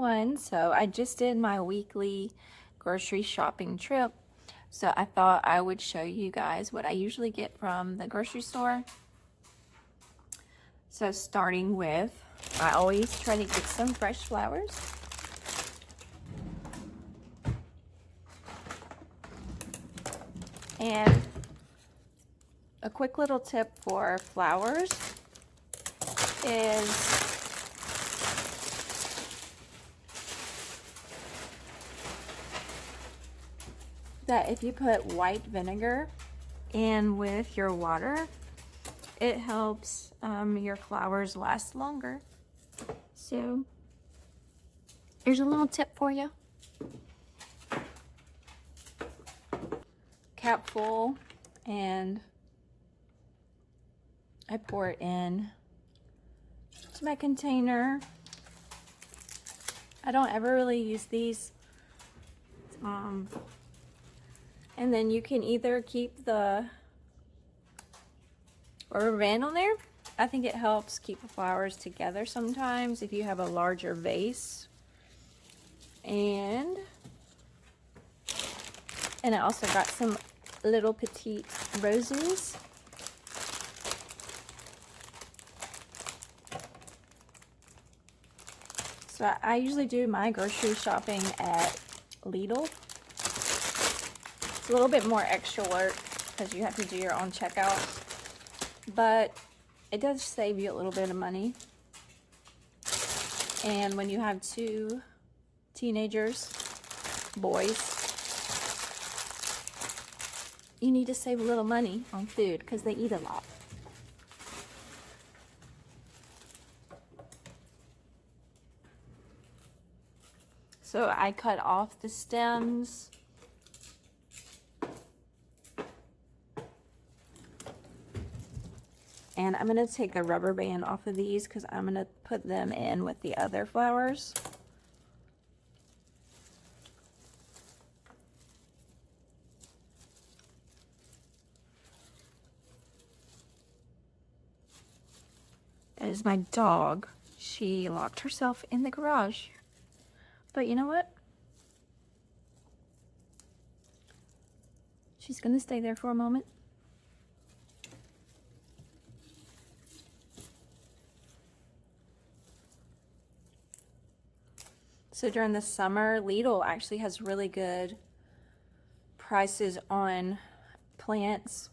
everyone. So I just did my weekly grocery shopping trip. So I thought I would show you guys what I usually get from the grocery store. So starting with, I always try to get some fresh flowers. And a quick little tip for flowers is that if you put white vinegar in with your water, it helps your flowers last longer. So here's a little tip for you. Cap full, and I pour it in to my container. I don't ever really use these. And then you can either keep the rubber band on there. I think it helps keep the flowers together sometimes if you have a larger vase. And I also got some little petite roses. So I usually do my grocery shopping at Lidl. It's a little bit more extra work because you have to do your own checkout, but it does save you a little bit of money. And when you have two teenagers, boys, you need to save a little money on food because they eat a lot. So I cut off the stems. And I'm going to take the rubber band off of these because I'm going to put them in with the other flowers. That is my dog. She locked herself in the garage. But you know what? She's going to stay there for a moment. So during the summer, Lidl actually has really good prices on plants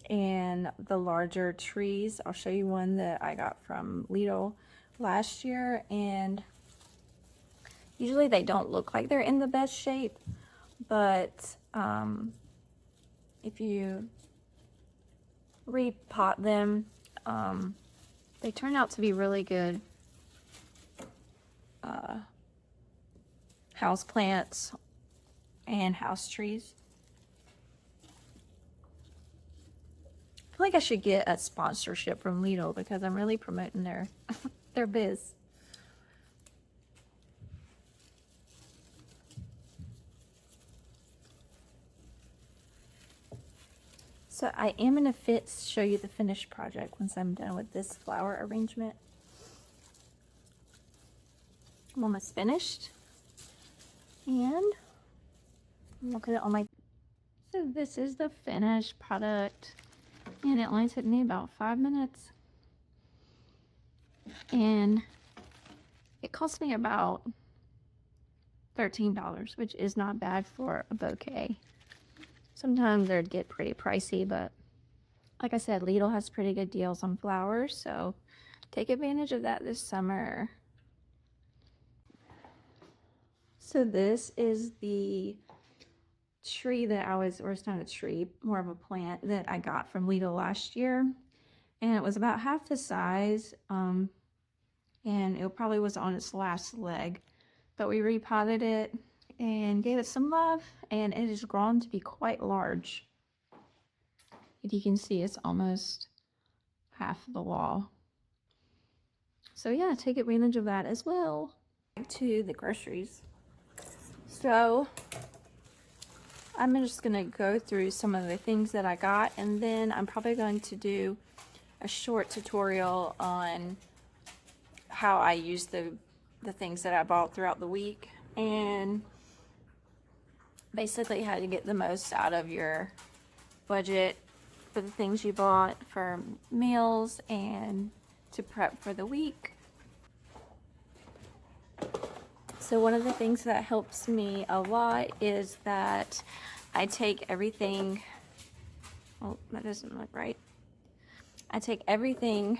and the larger trees. I'll show you one that I got from Lidl last year, and usually they don't look like they're in the best shape, but if you repot them, they turn out to be really good house plants and house trees. I feel like I should get a sponsorship from Lidl because I'm really promoting their their biz. So I am going to show you the finished project once I'm done with this flower arrangement. I'm almost finished. And look at it on my... So this is the finished product. And it only took me about 5 minutes. And it cost me about $13, which is not bad for a bouquet. Sometimes they'd get pretty pricey, but like I said, Lidl has pretty good deals on flowers, so take advantage of that this summer. So this is the tree that or it's not a tree, more of a plant that I got from Lidl last year. And it was about half the size, and it probably was on its last leg. But we repotted it and gave it some love, and it has grown to be quite large. If you can see, it's almost half the wall. So yeah, take advantage of that as well. Back to the groceries. So I'm just gonna go through some of the things that I got, and then I'm probably going to do a short tutorial on how I use the the things that I bought throughout the week, and basically how to get the most out of your budget for the things you bought for meals and to prep for the week. So one of the things that helps me a lot is that I take everything, oh, that doesn't look right. I take everything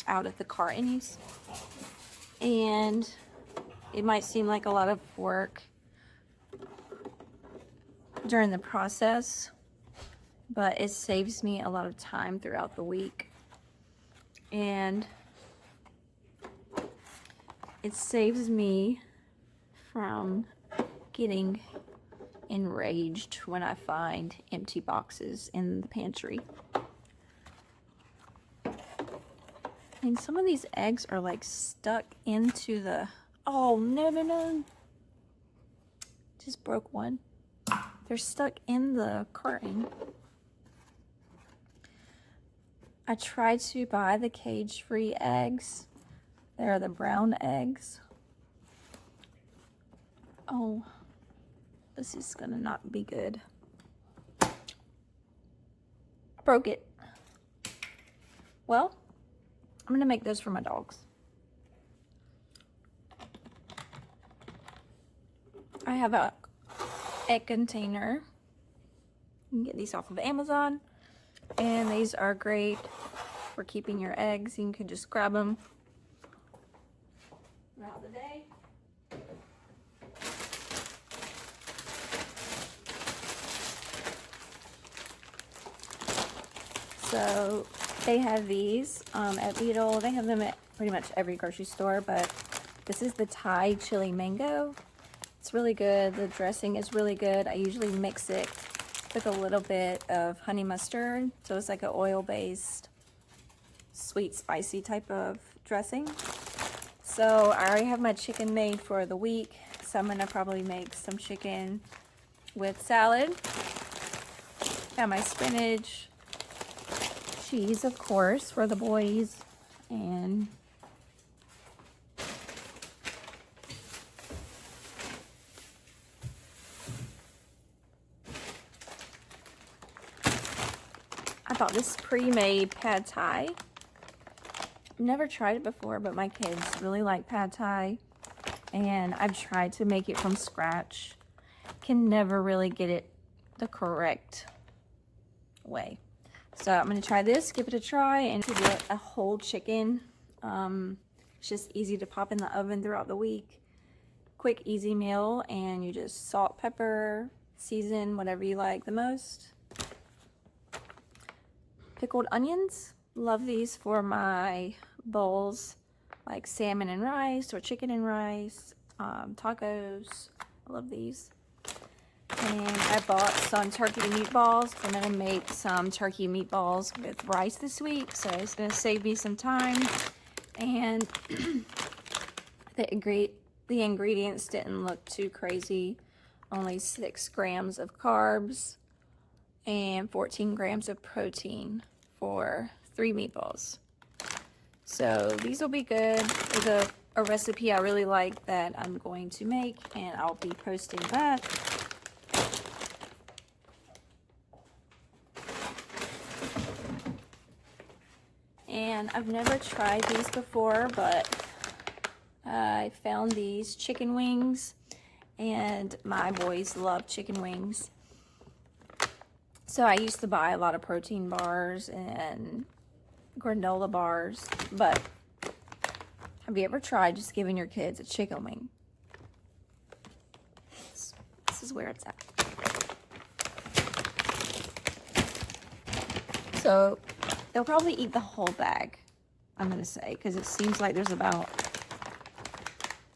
out of the cartons, and it might seem like a lot of work during the process, but it saves me a lot of time throughout the week, and it saves me from getting enraged when I find empty boxes in the pantry. And some of these eggs are like stuck into the, oh no, just broke one. They're stuck in the carton. I tried to buy the cage-free eggs. They're the brown eggs. Oh, this is gonna not be good. I broke it. Well, I'm gonna make those for my dogs. I have a egg container. You can get these off of Amazon, and these are great for keeping your eggs. You can just grab them throughout the day. So they have these at Lidl. They have them at pretty much every grocery store, but this is the Thai chili mango. It's really good. The dressing is really good. I usually mix it with a little bit of honey mustard, so it's like an oil-based, sweet, spicy type of dressing. So I already have my chicken made for the week, so I'm gonna probably make some chicken with salad. Got my spinach, cheese, of course, for the boys, and I bought this pre-made pad thai. Never tried it before, but my kids really like pad thai, and I've tried to make it from scratch. Can never really get it the correct way. So I'm gonna try this, give it a try, and to do a whole chicken. It's just easy to pop in the oven throughout the week. Quick, easy meal, and you just salt, pepper, season, whatever you like the most. Pickled onions, love these for my bowls, like salmon and rice or chicken and rice, tacos, I love these. And I bought some turkey meatballs. I'm gonna make some turkey meatballs with rice this week, so it's gonna save me some time. And the ingredients didn't look too crazy. Only 6 grams of carbs and 14 grams of protein for 3 meatballs. So these will be good. There's a recipe I really like that I'm going to make, and I'll be posting that. And I've never tried these before, but I found these chicken wings, and my boys love chicken wings. So I used to buy a lot of protein bars and granola bars, but have you ever tried just giving your kids a chicken wing? This is where it's at. So they'll probably eat the whole bag, I'm gonna say, because it seems like there's about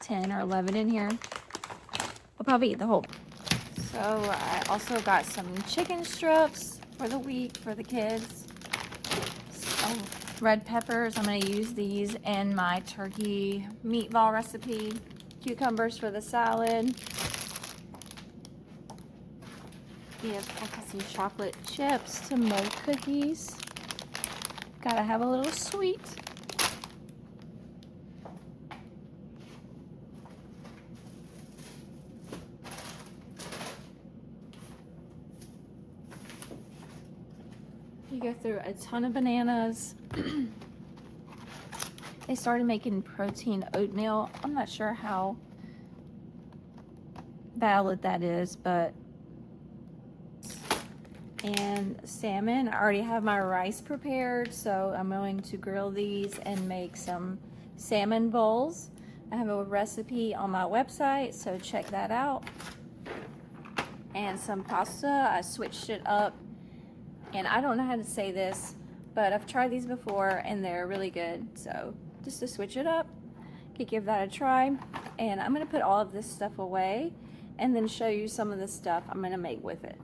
10 or 11 in here. We'll probably eat the whole. So I also got some chicken strips for the week for the kids. Some red peppers, I'm gonna use these in my turkey meatball recipe. Cucumbers for the salad. Yes, I got some chocolate chips to make cookies. Gotta have a little sweet. You go through a ton of bananas. They started making protein oatmeal. I'm not sure how valid that is, but and salmon. I already have my rice prepared, so I'm going to grill these and make some salmon bowls. I have a recipe on my website, so check that out. And some pasta. I switched it up, and I don't know how to say this, but I've tried these before and they're really good. So just to switch it up, could give that a try. And I'm going to put all of this stuff away and then show you some of the stuff I'm going to make with it.